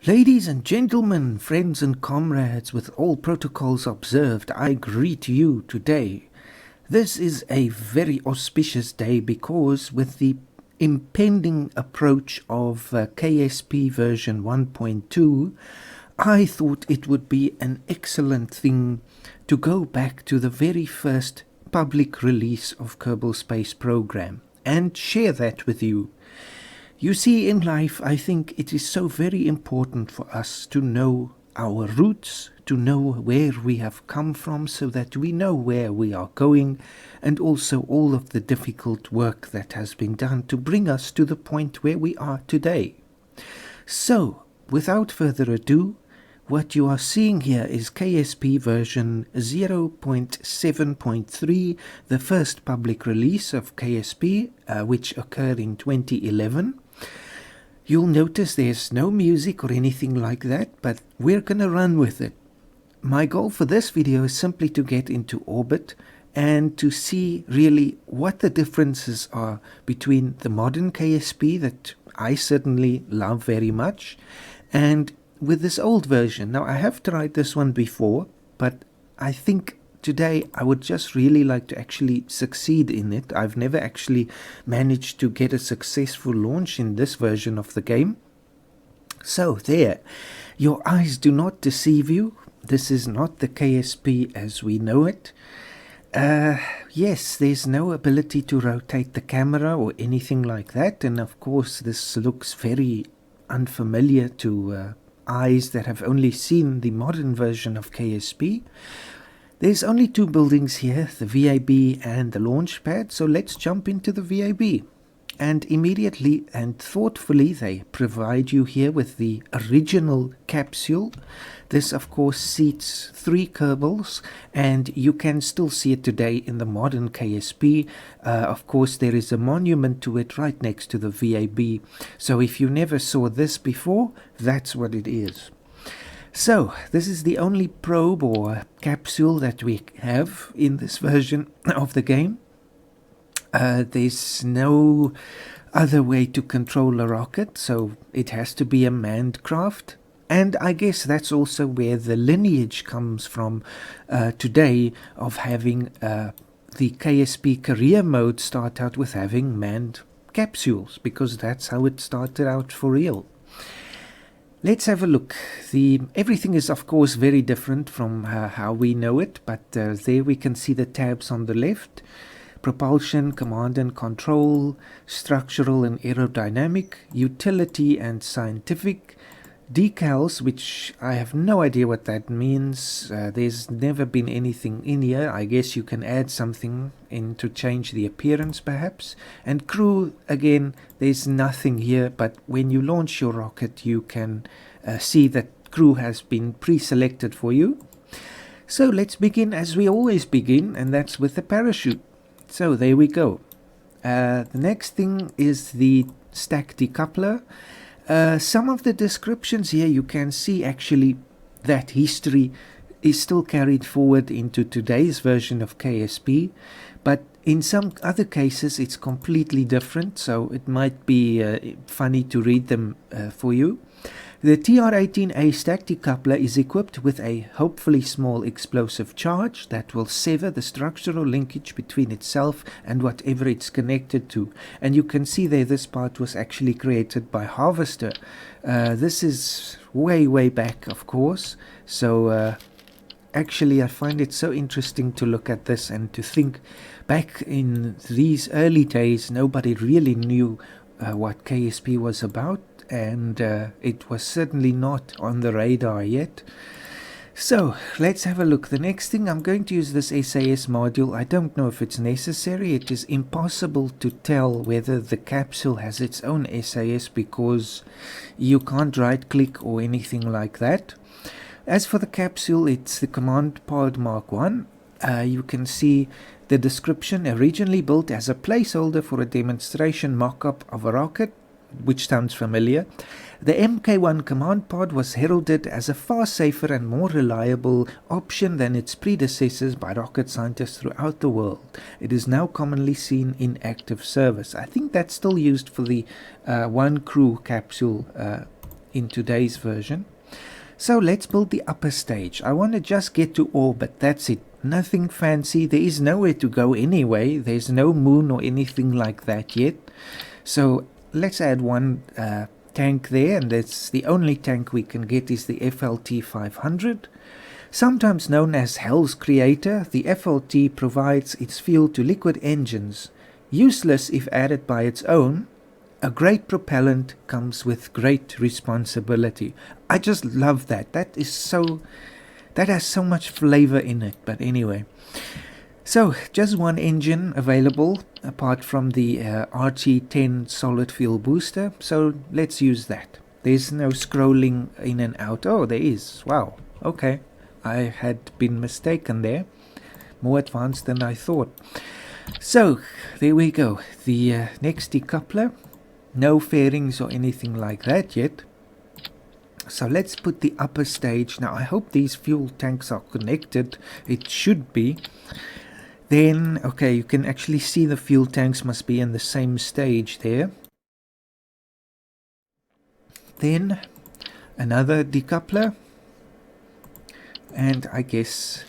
Ladies and gentlemen, friends and comrades, with all protocols observed, I greet you today. This is a very auspicious day because with the impending approach of KSP version 1.2, I thought it would be an excellent thing to go back to the very first public release of Kerbal Space Program and share that with you. You see, in life, I think it is so very important for us to know our roots, to know where we have come from so that we know where we are going, and also all of the difficult work that has been done to bring us to the point where we are today. So, without further ado, what you are seeing here is KSP version 0.7.3, the first public release of KSP, which occurred in 2011. You'll notice there's no music or anything like that, but we're going to run with it. My goal for this video is simply to get into orbit and to see really what the differences are between the modern KSP that I certainly love very much and with this old version. Now, I have tried this one before, but I think today I would just really like to actually succeed in it. I've never actually managed to get a successful launch in this version of the game. So there, your eyes do not deceive you. This is not the KSP as we know it. Yes, there's no ability to rotate the camera or anything like that, and of course this looks very unfamiliar to eyes that have only seen the modern version of KSP. There's only two buildings here, the VAB and the launch pad, so let's jump into the VAB. And immediately and thoughtfully they provide you here with the original capsule. This of course seats 3 Kerbals, and you can still see it today in the modern KSP. Of course there is a monument to it right next to the VAB, so if you never saw this before, that's what it is. So, this is the only probe or capsule that we have in this version of the game. There's no other way to control a rocket, so it has to be a manned craft. And I guess that's also where the lineage comes from today of having the KSP career mode start out with having manned capsules, because that's how it started out for real. Let's have a look. Everything is of course very different from how we know it, but there we can see the tabs on the left. Propulsion, command and control, structural and aerodynamic, utility and scientific, decals, which I have no idea what that means. There's never been anything in here. I guess you can add something in to change the appearance perhaps. And crew, again, there's nothing here, but when you launch your rocket you can see that crew has been pre-selected for you. So let's begin as we always begin, and that's with the parachute. So there we go. The next thing is the stack decoupler. Some of the descriptions here you can see actually that history is still carried forward into today's version of KSP, but in some other cases it's completely different, so it might be funny to read them for you. The TR-18A stack decoupler is equipped with a hopefully small explosive charge that will sever the structural linkage between itself and whatever it's connected to. And you can see there this part was actually created by Harvester. This is way back, of course. So actually I find it so interesting to look at this and to think back in these early days nobody really knew what KSP was about. And it was certainly not on the radar yet. So let's have a look. The next thing, I'm going to use this SAS module. I don't know if it's necessary. It is impossible to tell whether the capsule has its own SAS because you can't right click or anything like that. As for the capsule, it's the Command Pod Mark 1. You can see the description: originally built as a placeholder for a demonstration mock-up of a rocket, which sounds familiar. The Mk1 command pod was heralded as a far safer and more reliable option than its predecessors by rocket scientists throughout the world. It is now commonly seen in active service. I think that's still used for the one crew capsule in today's version. So let's build the upper stage. I want to just get to orbit, that's it. Nothing fancy, there is nowhere to go anyway. There's no moon or anything like that yet. So let's add one tank there, and that's the only tank we can get is the FLT 500. Sometimes known as Hell's Creator, the FLT provides its fuel to liquid engines. Useless if added by its own, a great propellant comes with great responsibility. I just love that. That has so much flavor in it. But anyway, so just one engine available apart from the RT10 solid fuel booster. So let's use that. There's no scrolling in and out. Oh, there is. Wow. Okay. I had been mistaken there. More advanced than I thought. So there we go. The next decoupler. No fairings or anything like that yet. So let's put the upper stage. Now I hope these fuel tanks are connected. It should be. Then, okay, you can actually see the fuel tanks must be in the same stage there. Then another decoupler. And I guess,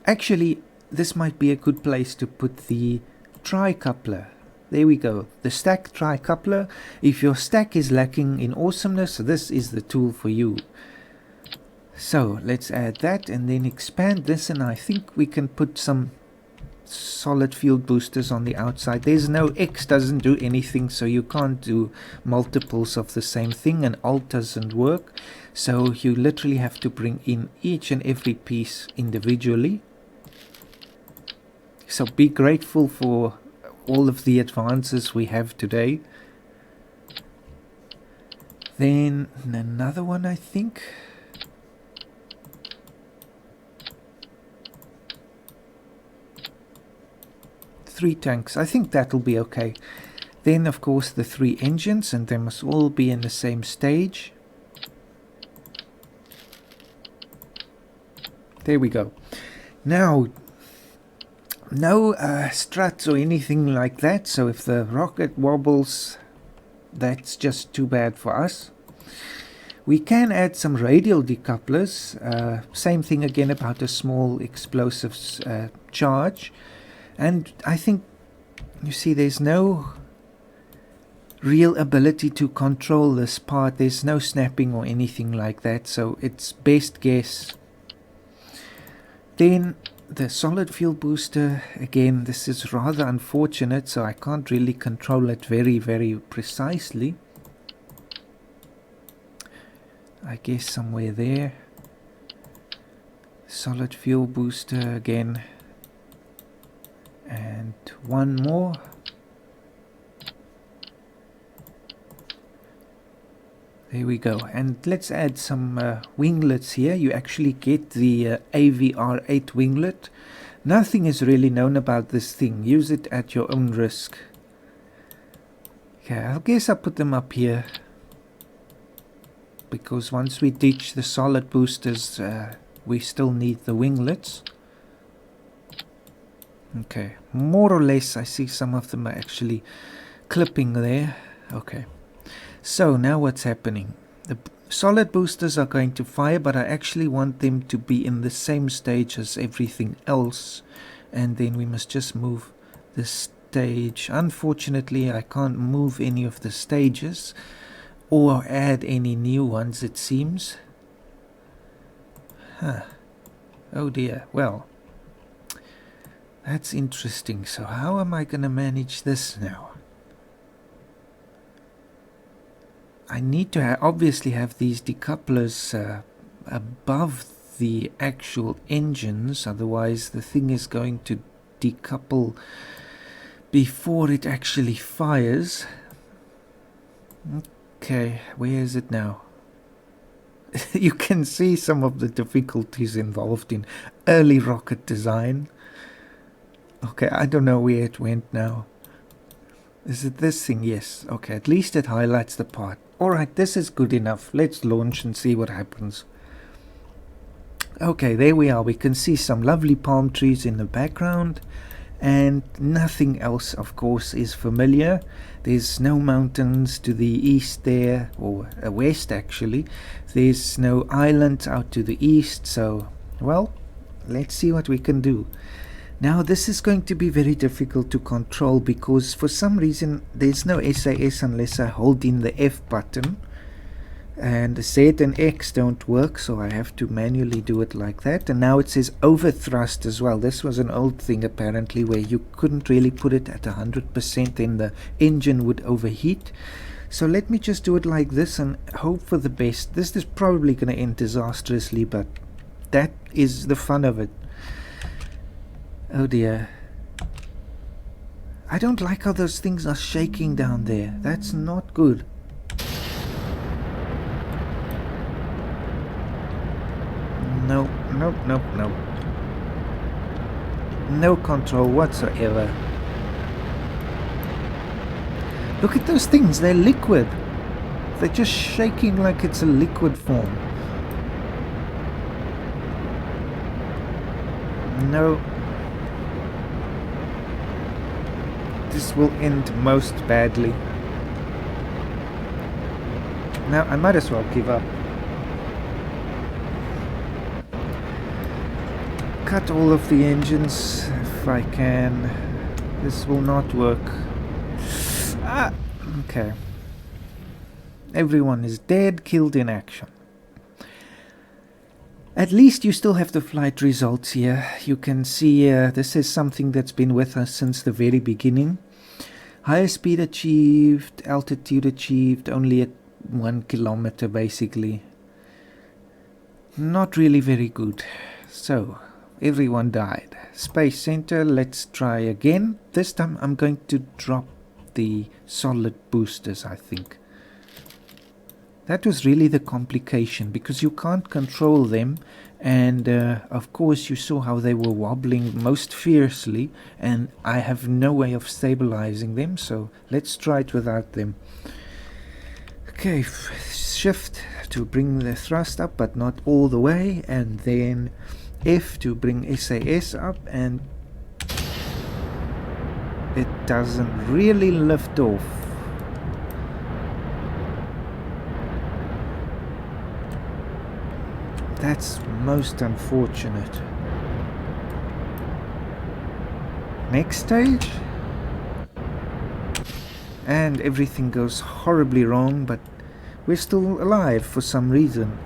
actually, this might be a good place to put the tri-coupler. There we go, the stack tri-coupler. If your stack is lacking in awesomeness, this is the tool for you. So let's add that and then expand this, and I think we can put some solid fuel boosters on the outside. There's no X, doesn't do anything, so you can't do multiples of the same thing, and Alt doesn't work. So you literally have to bring in each and every piece individually. So be grateful for all of the advances we have today. Then another one, I think. Three tanks. I think that'll be okay. Then of course the three engines, and they must all be in the same stage. There we go. Now, no struts or anything like that, so if the rocket wobbles, that's just too bad for us. We can add some radial decouplers. Same thing again about a small explosives charge. And I think, you see, there's no real ability to control this part. There's no snapping or anything like that, so it's best guess. Then the solid fuel booster, again, this is rather unfortunate, so I can't really control it very, very precisely. I guess somewhere there. Solid fuel booster again. And one more. There we go. And let's add some winglets here. You actually get the AVR8 winglet. Nothing is really known about this thing. Use it at your own risk. Okay, I guess I'll put them up here, because once we ditch the solid boosters, we still need the winglets. Okay, more or less I see some of them are actually clipping there. Okay, so now what's happening? The solid boosters are going to fire, but I actually want them to be in the same stage as everything else, and then we must just move the stage. Unfortunately, I can't move any of the stages or add any new ones, it seems. Oh dear. Well, that's interesting. So how am I going to manage this now? I need to obviously have these decouplers above the actual engines, otherwise the thing is going to decouple before it actually fires. Okay, where is it now? You can see some of the difficulties involved in early rocket design. Okay, I don't know where it went now. Is it this thing? Yes. Okay, at least it highlights the part. Alright, this is good enough. Let's launch and see what happens. Okay, there we are. We can see some lovely palm trees in the background. and nothing else, of course, is familiar. There's no mountains to the east there, or west actually. There's no island out to the east, so, well, let's see what we can do. Now this is going to be very difficult to control because for some reason there's no SAS unless I hold in the F button, and Z and X don't work, so I have to manually do it like that. And now it says overthrust as well. This was an old thing apparently where you couldn't really put it at 100%, then the engine would overheat. So let me just do it like this and hope for the best. This is probably going to end disastrously, but that is the fun of it. Oh dear. I don't like how those things are shaking down there. That's not good. No, nope, nope, nope. No control whatsoever. Look at those things, they're liquid. They're just shaking like it's a liquid form. No. This will end most badly. Now I might as well give up. Cut all of the engines if I can. This will not work. Okay. Everyone is dead, killed in action. At least you still have the flight results here. You can see this is something that's been with us since the very beginning. Higher speed achieved, altitude achieved, only at 1 kilometer basically. Not really very good. So, everyone died. Space Center, let's try again. This time I'm going to drop the solid boosters, I think. That was really the complication, because you can't control them, and of course you saw how they were wobbling most fiercely, and I have no way of stabilizing them, so let's try it without them. Okay, shift to bring the thrust up, but not all the way, and then F to bring SAS up, and it doesn't really lift off. That's most unfortunate. Next stage, and everything goes horribly wrong, but we're still alive for some reason.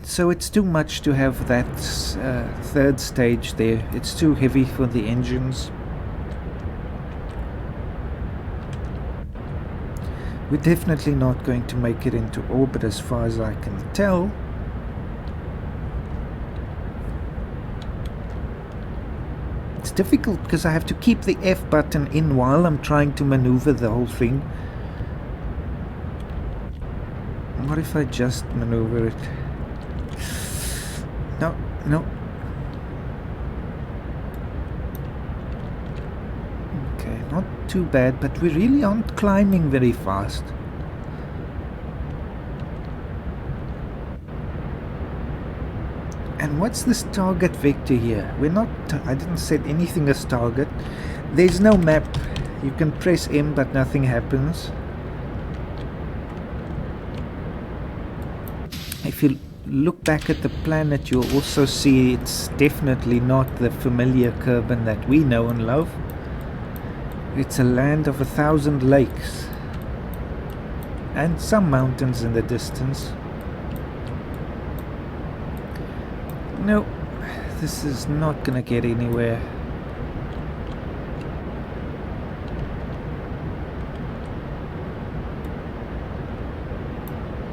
So it's too much to have that third stage there. It's too heavy for the engines. We're definitely not going to make it into orbit as far as I can tell. It's difficult because I have to keep the F button in while I'm trying to maneuver the whole thing. What if I just maneuver it? No, no. Okay, not too bad, but we really aren't climbing very fast. And what's this target vector here? We're not, I didn't set anything as target. There's no map. You can press M, but nothing happens. If you look back at the planet, you'll also see it's definitely not the familiar Kerbal that we know and love. It's a land of 1,000 lakes and some mountains in the distance. No, this is not gonna get anywhere.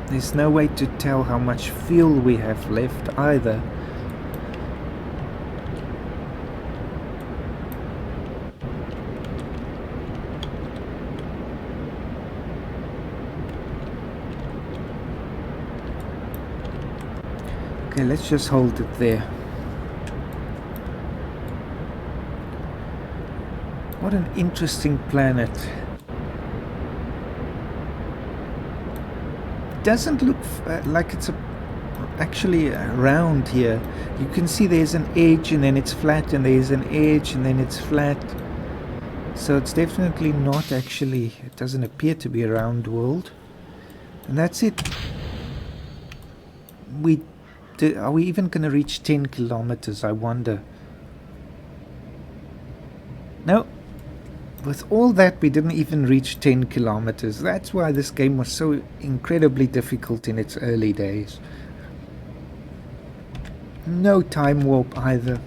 There's no way to tell how much fuel we have left either. Okay, let's just hold it there. What an interesting planet. Doesn't look like it's a actually round here. You can see there's an edge and then it's flat, and there's an edge and then it's flat. So it's definitely not actually, it doesn't appear to be a round world. And that's it. Are we even going to reach 10 kilometers, I wonder? No. With all that, we didn't even reach 10 kilometers. That's why this game was so incredibly difficult in its early days. No time warp either.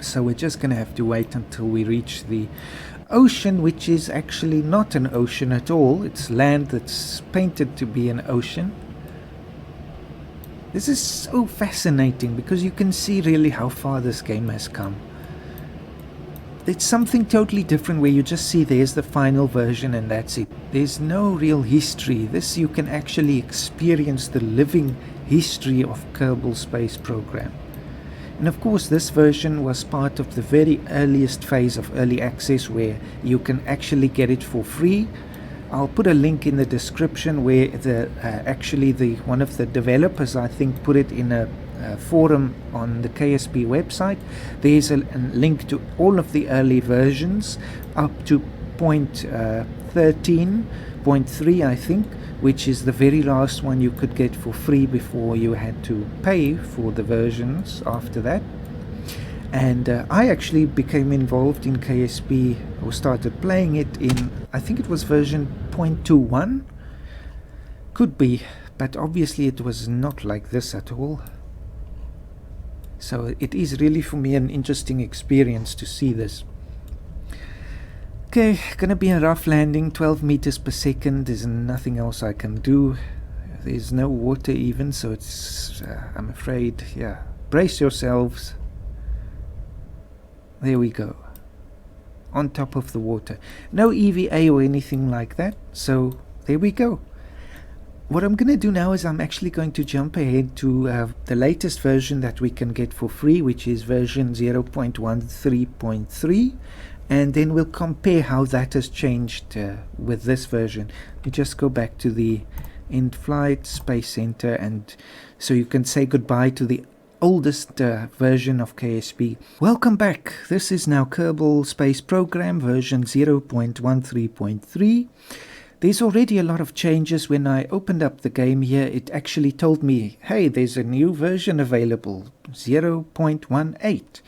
So we're just going to have to wait until we reach the ocean, which is actually not an ocean at all. It's land that's painted to be an ocean. This is so fascinating because you can see really how far this game has come. It's something totally different where you just see there's the final version and that's it. There's no real history. This, you can actually experience the living history of Kerbal Space Program. And of course this version was part of the very earliest phase of early access where you can actually get it for free. I'll put a link in the description where one of the developers, I think, put it in a forum on the KSP website. There's a link to all of the early versions up to point 13.3, I think, which is the very last one you could get for free before you had to pay for the versions after that. And I actually became involved in KSP, or started playing it in, I think it was version 0.21. Could be, but obviously it was not like this at all. So it is really for me an interesting experience to see this. Okay, gonna be a rough landing, 12 meters per second. There's nothing else I can do. There's no water even, so it's, I'm afraid, yeah, brace yourselves. There we go. On top of the water. No EVA or anything like that, so there we go. What I'm going to do now is I'm actually going to jump ahead to the latest version that we can get for free, which is version 0.13.3, and then we'll compare how that has changed with this version. You just go back to the in-flight Space Center, and so you can say goodbye to the oldest version of KSP. Welcome back. This is now Kerbal Space Program version 0.13.3. There's already a lot of changes. When I opened up the game here, it actually told me, hey, there's a new version available, 0.18.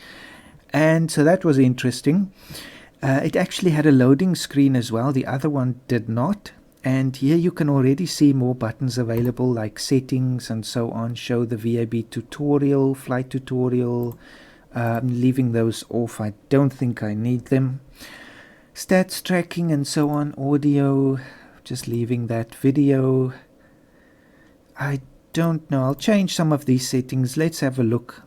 And so that was interesting. It actually had a loading screen as well. The other one did not. And here you can already see more buttons available, like settings and so on. Show the VAB tutorial, flight tutorial. I'm leaving those off. I don't think I need them. Stats tracking and so on. Audio, just leaving that. Video, I don't know. I'll change some of these settings. Let's have a look.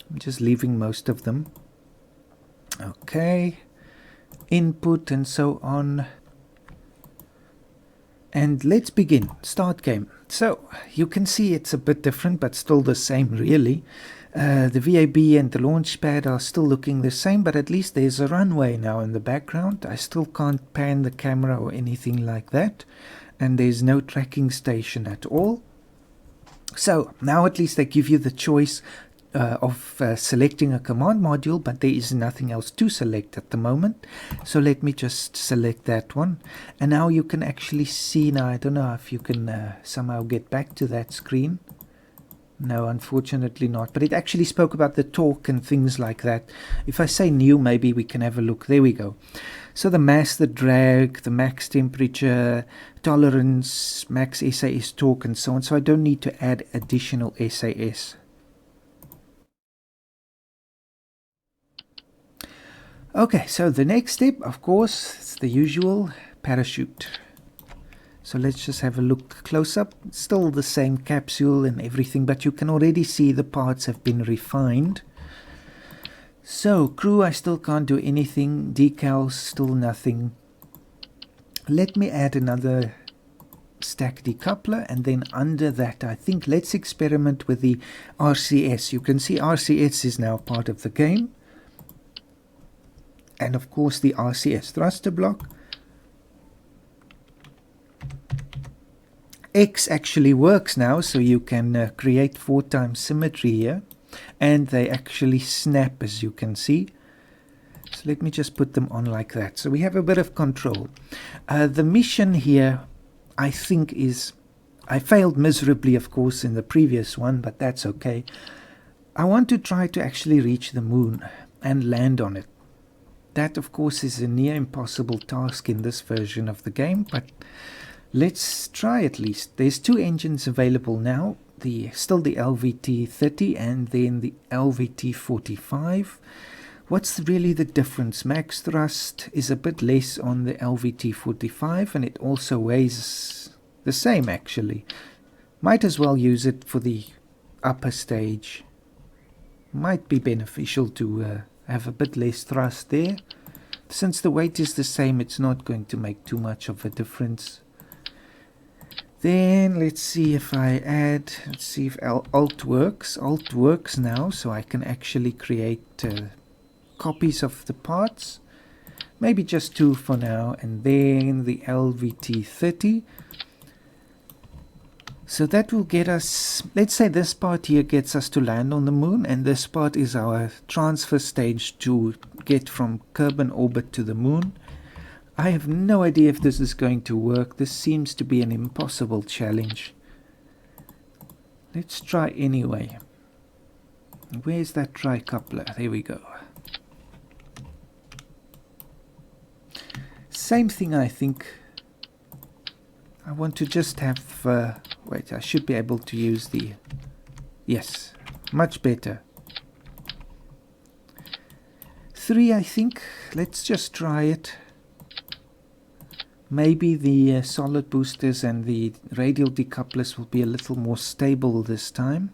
I'm just leaving most of them. Okay. Input and so on. And let's begin. Start game. So you can see it's a bit different, but still the same really. The VAB and the launch pad are still looking the same, but at least there's a runway now in the background. I still can't pan the camera or anything like that. And there's no tracking station at all. So now at least they give you the choice of selecting a command module, but there is nothing else to select at the moment. So let me just select that one. And now you can actually see, now I don't know if you can somehow get back to that screen. No, unfortunately not. But it actually spoke about the torque and things like that. If I say new, maybe we can have a look. There we go. So the mass, the drag, the max temperature, tolerance, max SAS torque, and so on. So I don't need to add additional SAS. Okay, so the next step, of course, is the usual parachute. So let's just have a look close up. Still the same capsule and everything, but you can already see the parts have been refined. So crew, I still can't do anything. Decals, still nothing. Let me add another stack decoupler, and then under that, I think let's experiment with the RCS. You can see RCS is now part of the game. And of course the RCS thruster block. X actually works now, so you can create 4 times symmetry here, and they actually snap, as you can see. So let me just put them on like that, so we have a bit of control. The mission here, I think, is, I failed miserably, of course, in the previous one, but that's okay. I want to try to actually reach the moon and land on it. That, of course, is a near impossible task in this version of the game, but let's try at least. There's 2 engines available now, still the LVT-30 and then the LVT-45. What's really the difference? Max thrust is a bit less on the LVT-45, and it also weighs the same actually. Might as well use it for the upper stage. Might be beneficial to have a bit less thrust there. Since the weight is the same, it's not going to make too much of a difference. Then let's see if I add, let's see if Alt works. Alt works now, so I can actually create copies of the parts. Maybe just 2 for now, and then the LVT-30. So that will get us, let's say this part here gets us to land on the moon, and this part is our transfer stage to get from Kerbal orbit to the moon. I have no idea if this is going to work. This seems to be an impossible challenge. Let's try anyway. Where's that tri-coupler? There we go. Same thing, I think. I want to just have, wait, I should be able to use the, yes, much better. 3, I think. Let's just try it. Maybe the solid boosters and the radial decouplers will be a little more stable this time.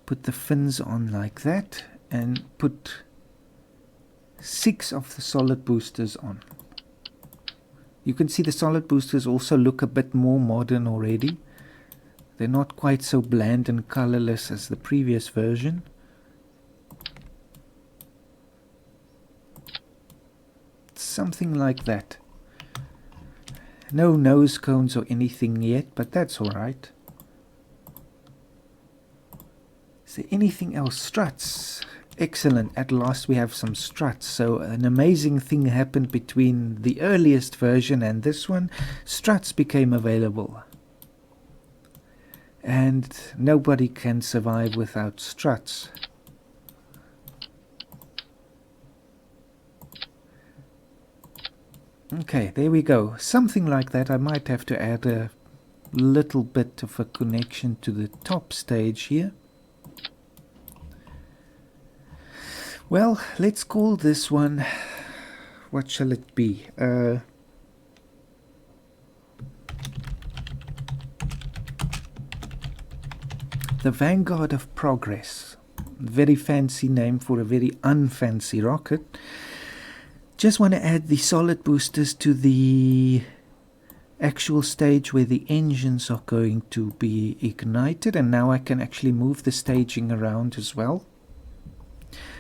Put the fins on like that and put 6 of the solid boosters on. You can see the solid boosters also look a bit more modern already. They're not quite so bland and colorless as the previous version. Something like that. No nose cones or anything yet, but that's alright. Is there anything else? Struts. Excellent. At last we have some struts. So an amazing thing happened between the earliest version and this one. Struts became available. And nobody can survive without struts. Okay, there we go. Something like that. I might have to add a little bit of a connection to the top stage here. Well, let's call this one, what shall it be? The Vanguard of Progress. Very fancy name for a very unfancy rocket. Just want to add the solid boosters to the actual stage where the engines are going to be ignited, and now I can actually move the staging around as well.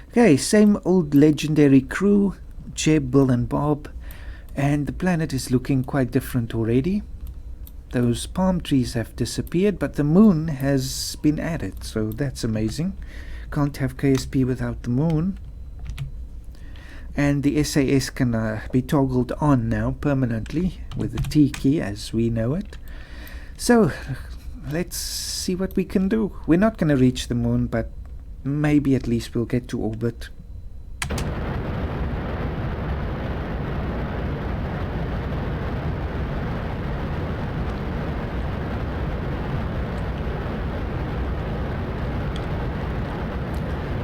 Okay, same old legendary crew, Jeb, Bill and Bob, and the planet is looking quite different already. Those palm trees have disappeared, but the moon has been added, so that's amazing. Can't have KSP without the moon. And the SAS can be toggled on now permanently with the T key as we know it. So let's see what we can do. We're not going to reach the moon, but maybe at least we'll get to orbit.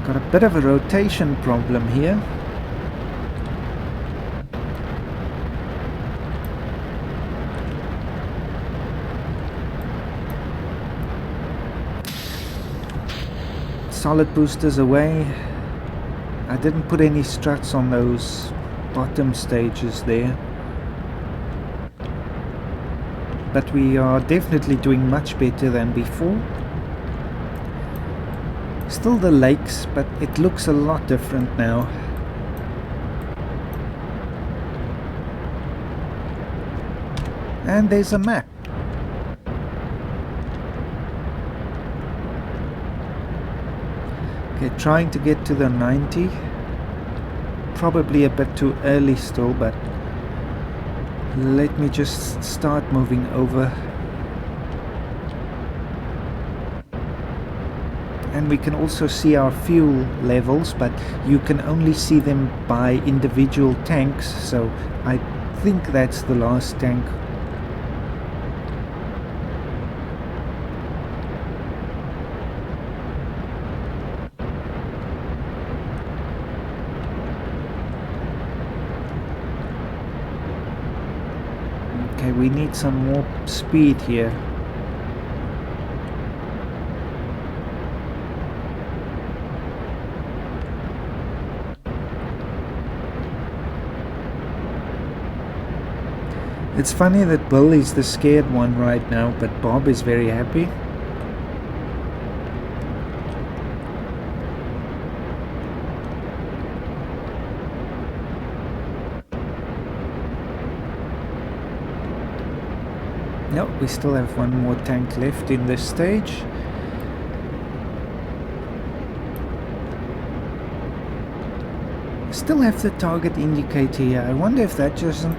Got a bit of a rotation problem here. Solid boosters away. I didn't put any struts on those bottom stages there, but we are definitely doing much better than before. Still the lakes, but it looks a lot different now. And there's a map. Okay, trying to get to the 90. Probably a bit too early still, but let me just start moving over. And we can also see our fuel levels, but you can only see them by individual tanks, so I think that's the last tank. Okay, we need some more speed here. It's funny that Bill is the scared one right now, but Bob is very happy. No, we still have one more tank left in this stage. Still have the target indicator here. I wonder if that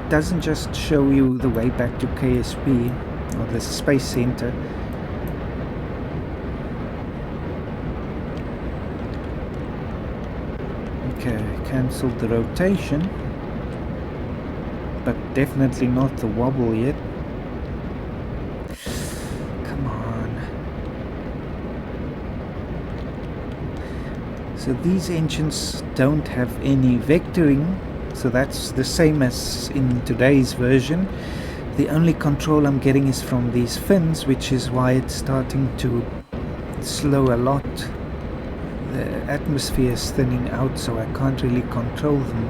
doesn't just show you the way back to KSP or the Space Center. Okay, cancelled the rotation, but definitely not the wobble yet. Come on. So these engines don't have any vectoring, so that's the same as in today's version. The only control I'm getting is from these fins, which is why it's starting to slow a lot. The atmosphere is thinning out, so I can't really control them.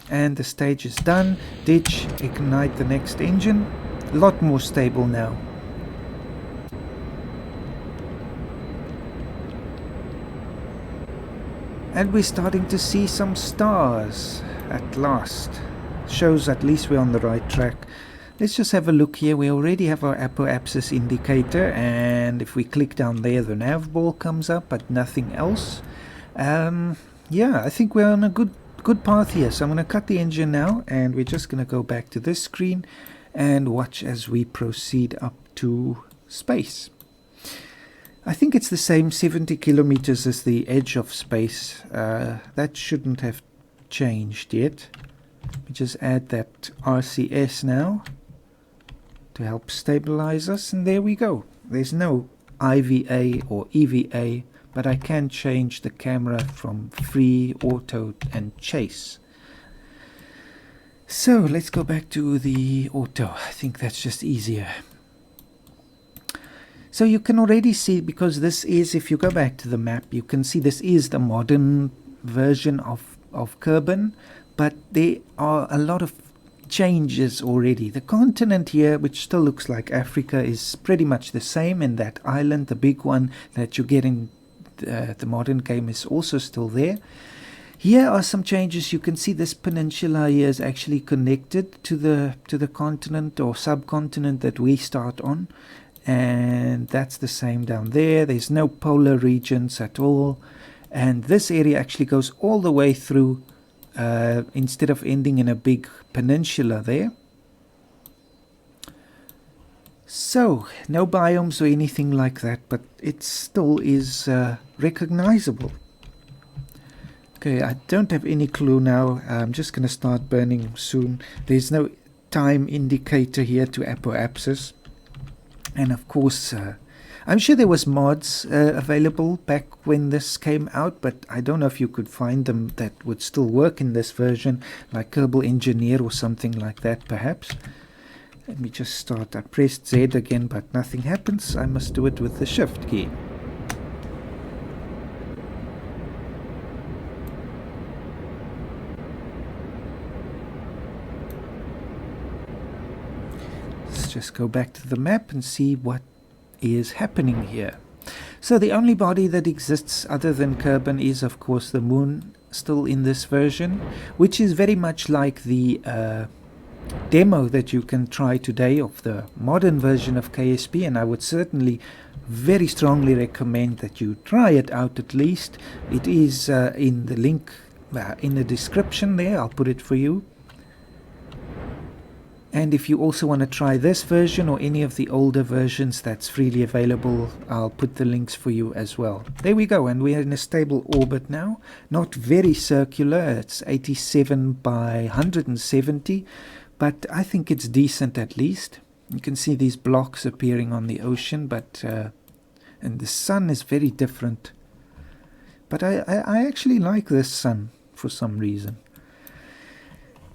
And the stage is done. Ditch, ignite the next engine. A lot more stable now. And we're starting to see some stars at last. Shows at least we're on the right track. Let's just have a look here. We already have our apoapsis indicator, and if we click down there, the nav ball comes up, but nothing else. Yeah, I think we're on a good path here. So I'm going to cut the engine now, and we're just going to go back to this screen and watch as we proceed up to space. I think it's the same 70 kilometers as the edge of space. That shouldn't have changed yet. We just add that RCS now to help stabilize us, and there we go. There's no IVA or EVA, but I can change the camera from free, auto and chase. So let's go back to the auto. I think that's just easier. So you can already see, because this is, if you go back to the map, you can see this is the modern version of Kerbal, but there are a lot of changes already. The continent here, which still looks like Africa, is pretty much the same, and that island, the big one that you get in the modern game, is also still there. Here are some changes. You can see this peninsula here is actually connected to the continent or subcontinent that we start on, and that's the same down there. There's no polar regions at all, and this area actually goes all the way through instead of ending in a big peninsula there. So no biomes or anything like that, but it still is recognizable. Okay, I don't have any clue now. I'm just going to start burning soon. There's no time indicator here to apoapsis. And of course, I'm sure there was mods available back when this came out, but I don't know if you could find them that would still work in this version, like Kerbal Engineer or something like that, perhaps. Let me just start. I pressed Z again, but nothing happens. I must do it with the Shift key. Just go back to the map and see what is happening here. So the only body that exists other than Kerbal is, of course, the moon, still in this version, which is very much like the demo that you can try today of the modern version of KSP, and I would certainly very strongly recommend that you try it out at least. It is in the link in the description there. I'll put it for you. And if you also want to try this version or any of the older versions that's freely available, I'll put the links for you as well. There we go, and we're in a stable orbit now. Not very circular, it's 87 by 170, but I think it's decent at least. You can see these blocks appearing on the ocean, but and the sun is very different. But I actually like this sun for some reason.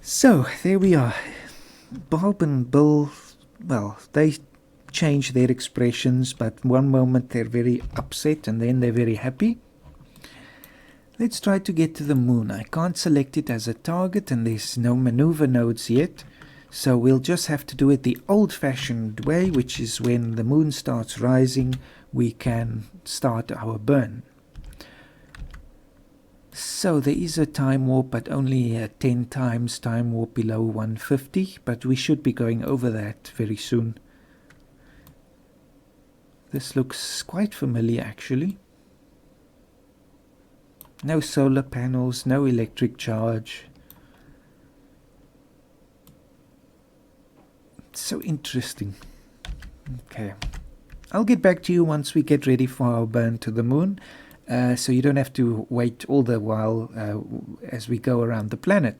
So, there we are. Bob and Bill, well, they change their expressions, but one moment they're very upset and then they're very happy. Let's try to get to the moon. I can't select it as a target and there's no maneuver nodes yet, so we'll just have to do it the old-fashioned way, which is when the moon starts rising, we can start our burn. So there is a time warp, but only 10 times time warp below 150, but we should be going over that very soon. This looks quite familiar actually. No solar panels, no electric charge. It's so interesting. Okay, I'll get back to you once we get ready for our burn to the moon. So you don't have to wait all the while as we go around the planet.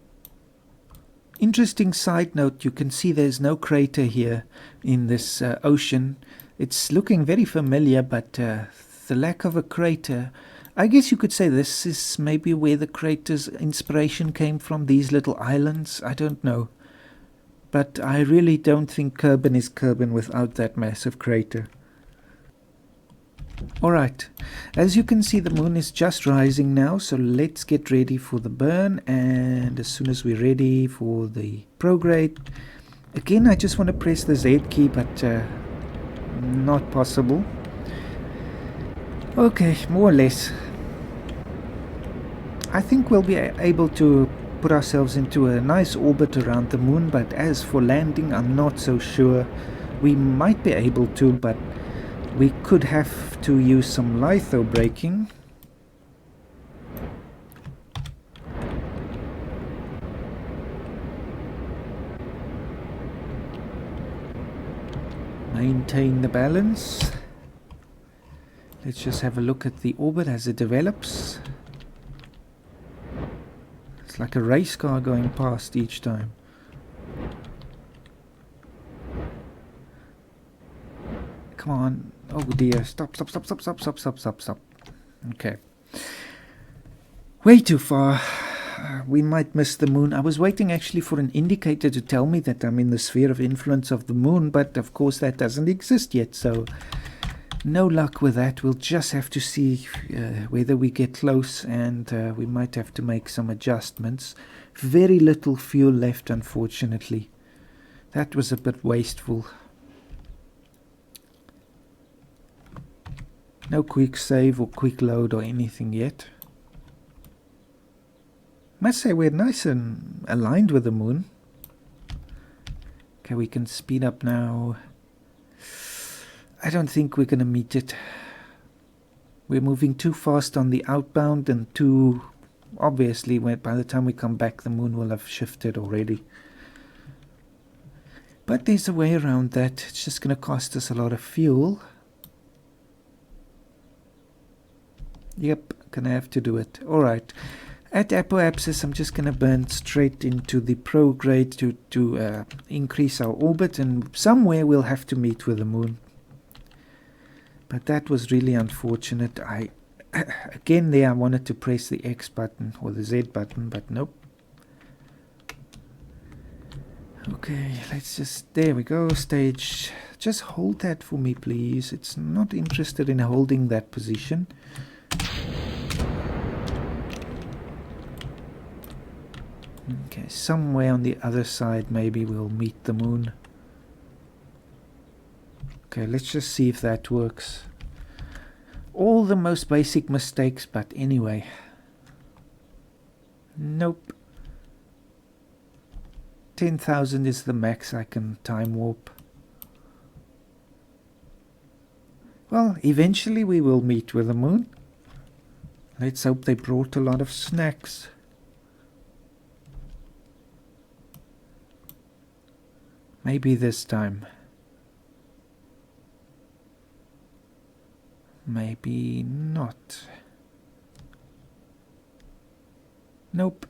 Interesting side note, you can see there's no crater here in this ocean. It's looking very familiar, but the lack of a crater, I guess you could say this is maybe where the crater's inspiration came from, these little islands, I don't know. But I really don't think Kerbin is Kerbin without that massive crater. Alright, as you can see the moon is just rising now, so let's get ready for the burn, and as soon as we're ready for the prograde, again I just want to press the Z key, but not possible. Okay, more or less. I think we'll be able to put ourselves into a nice orbit around the moon, but as for landing I'm not so sure. We might be able to, but we could have to use some litho braking. Maintain the balance. Let's just have a look at the orbit as it develops. It's like a race car going past each time. Come on. Oh dear, stop. Okay. Way too far. We might miss the moon. I was waiting actually for an indicator to tell me that I'm in the sphere of influence of the moon, but of course that doesn't exist yet, so no luck with that. We'll just have to see whether we get close, and we might have to make some adjustments. Very little fuel left, unfortunately. That was a bit wasteful. No quick save or quick load or anything yet. Must say we're nice and aligned with the moon. Okay, we can speed up now. I don't think we're going to meet it. We're moving too fast on the outbound and too... Obviously, by the time we come back, the moon will have shifted already. But there's a way around that. It's just going to cost us a lot of fuel. Yep, gonna have to do it. Alright. At Apoapsis, I'm just gonna burn straight into the prograde to increase our orbit, and somewhere we'll have to meet with the moon. But that was really unfortunate. Again there I wanted to press the X button or the Z button, but nope. Okay, let's just, there we go, stage. Just hold that for me, please. It's not interested in holding that position. Okay, somewhere on the other side maybe we'll meet the moon. Okay, let's just see if that works. All the most basic mistakes, but anyway. Nope. 10,000 is the max I can time warp. Well, eventually we will meet with the moon. Let's hope they brought a lot of snacks. Maybe this time. Maybe not. Nope.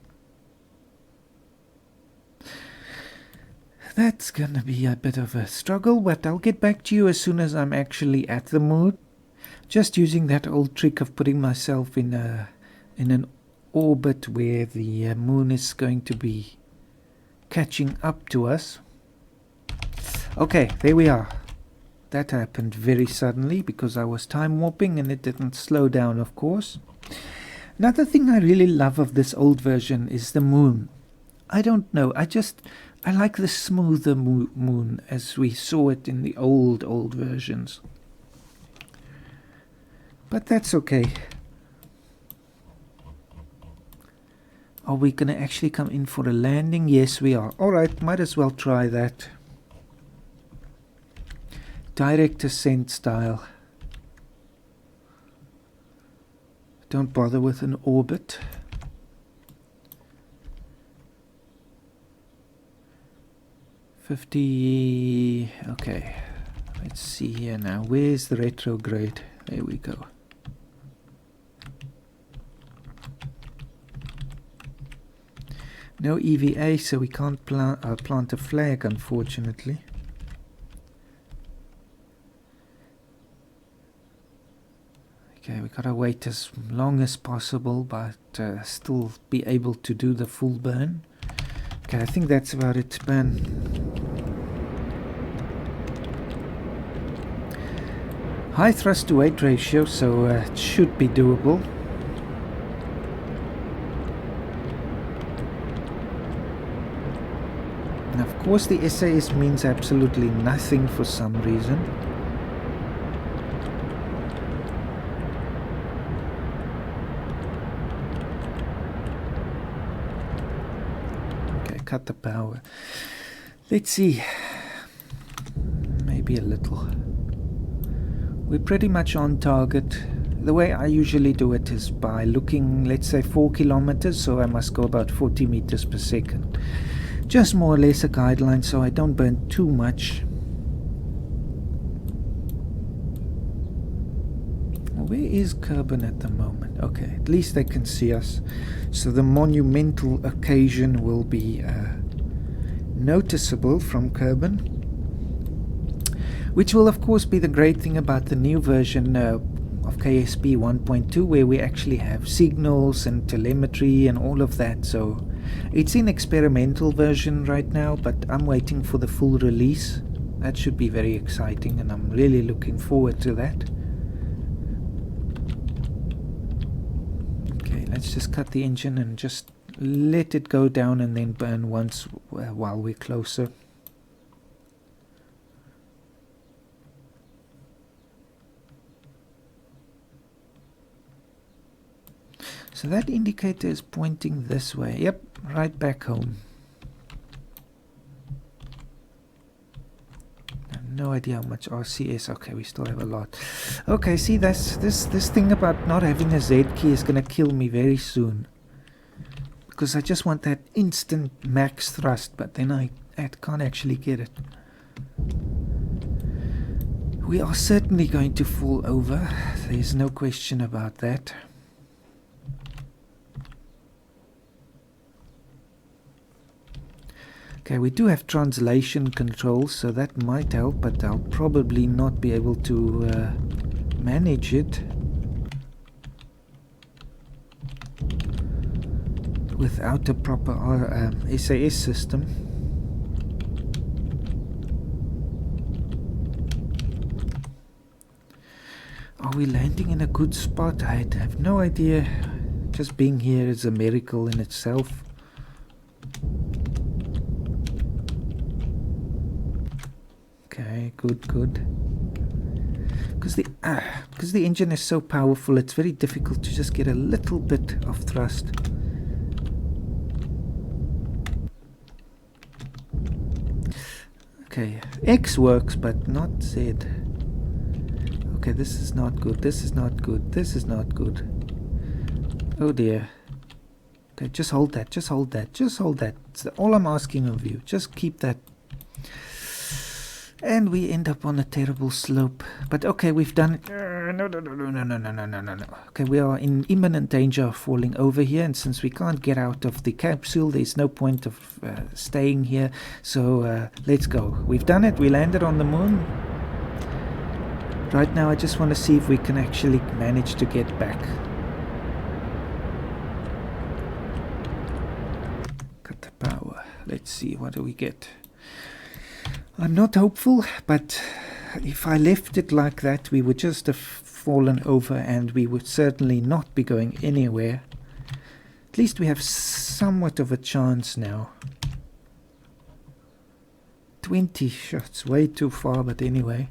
That's gonna be a bit of a struggle, but I'll get back to you as soon as I'm actually at the moon. Just using that old trick of putting myself in an orbit where the moon is going to be catching up to us. Okay, there we are. That happened very suddenly because I was time warping and it didn't slow down, of course. Another thing I really love of this old version is the moon. I don't know, I like the smoother moon as we saw it in the old versions. But that's okay. Are we going to actually come in for a landing? Yes, we are. Alright, might as well try that. Direct ascent style. Don't bother with an orbit. $50. Okay, let's see here now. Where's the retrograde? There we go. No EVA, so we can't plant a flag, unfortunately. Okay, we gotta wait as long as possible, but still be able to do the full burn. Okay, I think that's about it, burn. High thrust to weight ratio, so it should be doable. And of course the SAS means absolutely nothing for some reason. Cut the power. Let's see. Maybe a little. We're pretty much on target. The way I usually do it is by looking, let's say 4 kilometers, so I must go about 40 meters per second. Just more or less a guideline so I don't burn too much. Where is Kerbal at the moment? Okay, at least they can see us. So the monumental occasion will be noticeable from Kerbal. Which will of course be the great thing about the new version of KSP 1.2, where we actually have signals and telemetry and all of that. So it's in experimental version right now, but I'm waiting for the full release. That should be very exciting and I'm really looking forward to that. Let's just cut the engine and just let it go down and then burn once while we're closer. So that indicator is pointing this way. Yep, right back home. No idea how much RCS. Okay, we still have a lot. Okay, see, that's this thing about not having a Z key is gonna kill me very soon, because I just want that instant max thrust, but then I can't actually get it. We are certainly going to fall over. There's no question about that. Okay, we do have translation controls, so that might help, but I'll probably not be able to manage it without a proper SAS system. Are we landing in a good spot? I have no idea. Just being here is a miracle in itself. Okay, good. Because the engine is so powerful, it's very difficult to just get a little bit of thrust. Okay, X works, but not Z. Okay, this is not good. This is not good. This is not good. Oh dear. Okay, just hold that. Just hold that. Just hold that. That's all I'm asking of you. Just keep that. And we end up on a terrible slope. But okay, we've done it. No. Okay, we are in imminent danger of falling over here. And since we can't get out of the capsule, there's no point of staying here. So let's go. We've done it. We landed on the moon. Right now, I just want to see if we can actually manage to get back. Cut the power. Let's see. What do we get? I'm not hopeful, but if I left it like that, we would just have fallen over and we would certainly not be going anywhere. At least we have somewhat of a chance now. 20 shots, way too far, but anyway.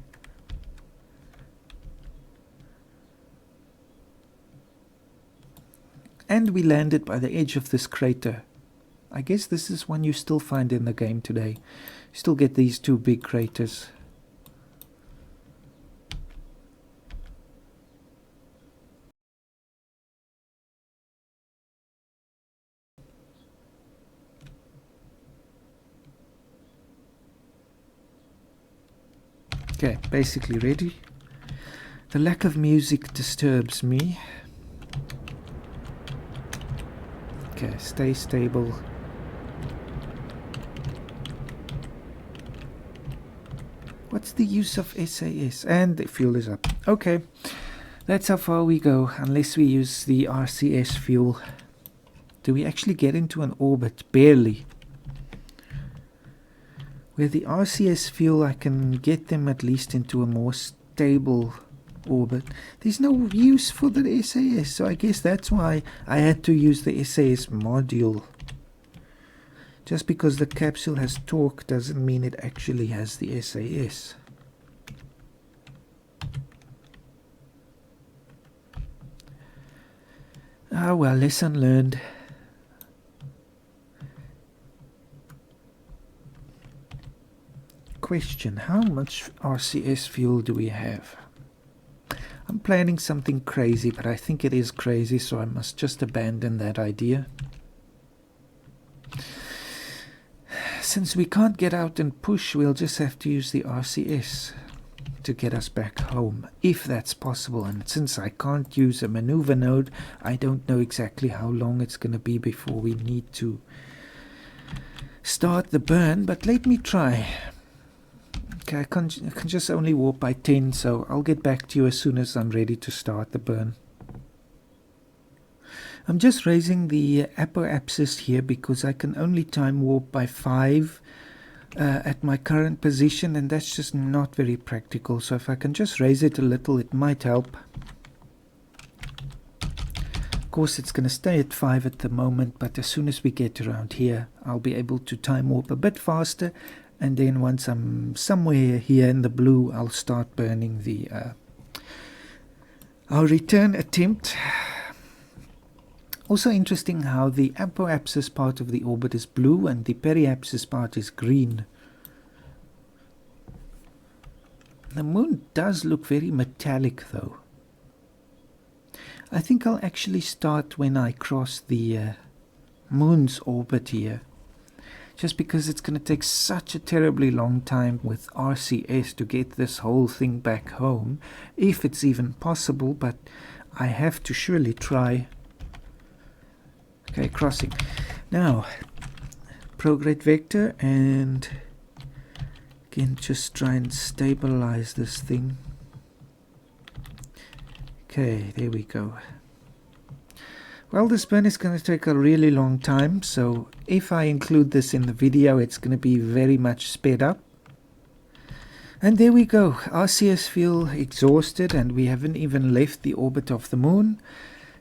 And we landed by the edge of this crater. I guess this is one you still find in the game today. You still get these two big craters. Okay, basically ready. The lack of music disturbs me. Okay, stay stable. What's the use of SAS? And the fuel is up. Okay, that's how far we go, unless we use the RCS fuel. Do we actually get into an orbit? Barely. With the RCS fuel, I can get them at least into a more stable orbit. There's no use for the SAS, so I guess that's why I had to use the SAS module. Just because the capsule has torque doesn't mean it actually has the SAS. Ah well, lesson learned. Question, how much RCS fuel do we have? I'm planning something crazy, but I think it is crazy, so I must just abandon that idea. Since we can't get out and push, we'll just have to use the RCS to get us back home, if that's possible. And since I can't use a maneuver node, I don't know exactly how long it's going to be before we need to start the burn, but let me try. Okay, I can just only warp by 10, so I'll get back to you as soon as I'm ready to start the burn. I'm just raising the apoapsis here because I can only time warp by 5 at my current position, and that's just not very practical. So if I can just raise it a little, it might help. Of course, it's going to stay at 5 at the moment, but as soon as we get around here, I'll be able to time warp a bit faster, and then once I'm somewhere here in the blue, I'll start burning the our return attempt. Also interesting how the apoapsis part of the orbit is blue and the periapsis part is green. The moon does look very metallic though. I think I'll actually start when I cross the moon's orbit here. Just because it's going to take such a terribly long time with RCS to get this whole thing back home. If it's even possible, but I have to surely try. Okay, crossing. Now, prograde vector, and again just try and stabilize this thing. Okay, there we go. Well, this burn is going to take a really long time, so if I include this in the video, it's going to be very much sped up. And there we go, RCS fuel exhausted, and we haven't even left the orbit of the moon.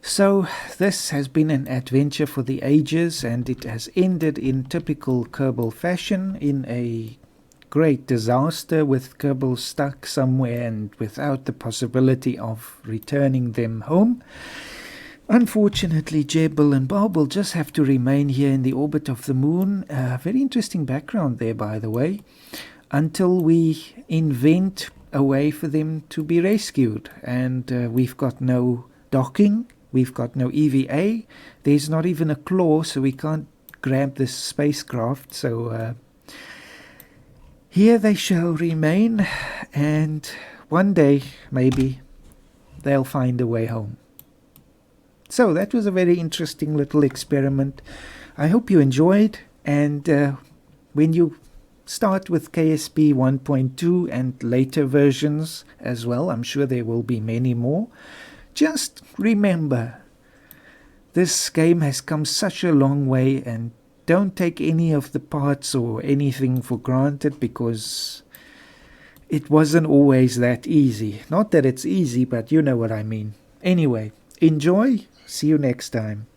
So this has been an adventure for the ages, and it has ended in typical Kerbal fashion, in a great disaster with Kerbal stuck somewhere and without the possibility of returning them home. Unfortunately, Kerbal and Bob will just have to remain here in the orbit of the moon. Very interesting background there, by the way. until we invent a way for them to be rescued. And we've got no docking, we've got no EVA, there's not even a claw, so we can't grab this spacecraft. So here they shall remain, and one day, maybe, they'll find a way home. So that was a very interesting little experiment. I hope you enjoyed, and when you start with KSP 1.2 and later versions as well, I'm sure there will be many more, just remember, this game has come such a long way, and don't take any of the parts or anything for granted, because it wasn't always that easy. Not that it's easy, but you know what I mean. Anyway, enjoy. See you next time.